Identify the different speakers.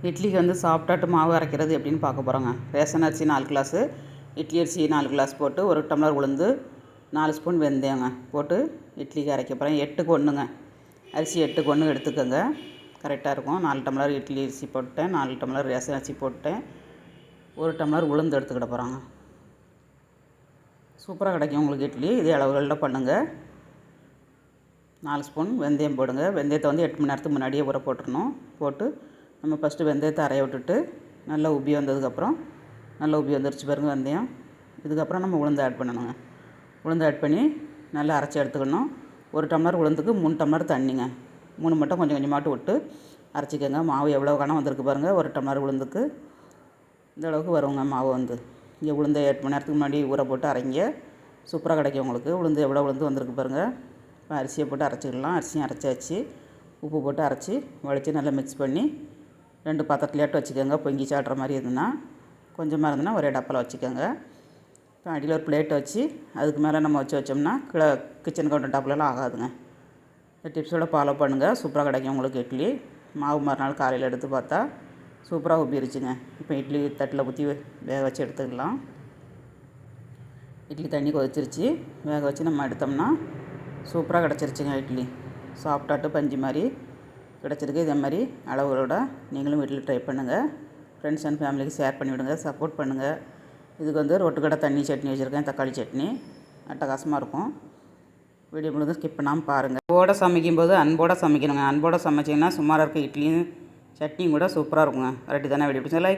Speaker 1: இட்லிக்கு வந்து சாப்பிட்டாட்டு மாவு அரைக்கிறது எப்படின்னு பார்க்க போகிறோங்க. ரேஷன் அரிசி 4 கிளாஸு, இட்லி அரிசி 4 கிளாஸ் போட்டு 1 டம்ளர் உளுந்து 4 ஸ்பூன் வெந்தயங்க போட்டு இட்லிக்கு அரைக்க போகிறேன். 8க்கு 1ங்க. அரிசி 8க்கு 1 எடுத்துக்கோங்க, கரெக்டாக இருக்கும். 4 டம்ளர் இட்லி அரிசி போட்டேன், 4 டம்ளர் ரேஷன் அரிசி போட்டேன், 1 டம்ளர் உளுந்து எடுத்துக்கிட போகிறாங்க. சூப்பராக கிடைக்கும் உங்களுக்கு இட்லி. இதே அளவுகளில் பண்ணுங்கள். 4 ஸ்பூன் வெந்தயம் போடுங்க. வெந்தயத்தை வந்து 8 மணி நேரத்துக்கு முன்னாடியே ஊற போட்டுடணும். போட்டு நம்ம ஃபஸ்ட்டு வெந்தயத்தை அரைய விட்டுட்டு நல்லா உப்பி வந்ததுக்கப்புறம், நல்லா உப்பி வந்துருச்சு பாருங்கள் வெந்தயம். இதுக்கப்புறம் நம்ம உளுந்து ஆட் பண்ணணுங்க. உளுந்து ஆட் பண்ணி நல்லா அரைச்சி எடுத்துக்கணும். 1 டம்ளர் உளுந்துக்கு 3 டம்ளர் தண்ணிங்க. 3 மட்டும் கொஞ்சம் கொஞ்சமாட்டு விட்டு அரைச்சிக்கோங்க. மாவு எவ்வளோ கணம் வந்திருக்கு பாருங்கள். 1 டம்ளர் உளுந்துக்கு இந்த அளவுக்கு வருங்க மாவு வந்து. இங்கே உளுந்தை 8 மணி நேரத்துக்கு முன்னாடி ஊற போட்டு அரைங்க. சூப்பராக கிடைக்கும் உங்களுக்கு. உளுந்து எவ்வளோ உளுந்து வந்திருக்கு பாருங்கள். இப்போ அரிசியை போட்டு அரைச்சிக்கலாம். அரிசியும் அரைச்சாச்சு. உப்பு போட்டு அரைச்சி வடித்து நல்லா மிக்ஸ் பண்ணி 2 பாத்திரத்துலையாட்டு வச்சுக்கோங்க. பொங்கி சாட்டுற மாதிரி இருந்ததுன்னா, கொஞ்சமாக இருந்ததுன்னா ஒரே டப்பாவில் வச்சுக்கோங்க. இப்போ அடியில் ஒரு பிளேட்டை வச்சு அதுக்கு மேலே நம்ம வச்சோம்னா கிச்சன் கவுண்டர் டாப்லலாம் ஆகாதுங்க. இந்த டிப்ஸோட ஃபாலோ பண்ணுங்கள். சூப்பராக கிடைக்கும் உங்களுக்கு இட்லி. மாவு மறுநாள் காலையில் எடுத்து பார்த்தா சூப்பராக உப்பிருச்சுங்க. இப்போ இட்லி தட்டில் ஊற்றி வேக வச்சு எடுத்துக்கலாம். இட்லி தண்ணி கொதிச்சிருச்சு. வேக வச்சு நம்ம எடுத்தோம்னா சூப்பராக கிடச்சிருச்சுங்க இட்லி. சாப்பிட்டாட்டு பஞ்சு மாதிரி கிடச்சிருக்கு. இதே மாதிரி அளவுகளோட நீங்களும் வீட்டில் ட்ரை பண்ணுங்கள். ஃப்ரெண்ட்ஸ் அண்ட் ஃபேமிலிக்கு ஷேர் பண்ணிவிடுங்க. சப்போர்ட் பண்ணுங்கள். இதுக்கு வந்து ரொட்டுக்கடை தண்ணி சட்னி வச்சுருக்கேன், தக்காளி சட்னி. அட்டகாசமாக இருக்கும். வீடியோ முழுதும் ஸ்கிப் பண்ணாமல் பாருங்கள். அன்போடு சமைக்கும்போது அன்போடு சமைக்கணுங்க. அன்போடு சமைச்சிங்கன்னா சுமாராக இருக்க இட்லியும் சட்னியும் கூட சூப்பராக இருக்குங்க. கரெக்டு தானே? வீடியோ பிடிச்சா லைக்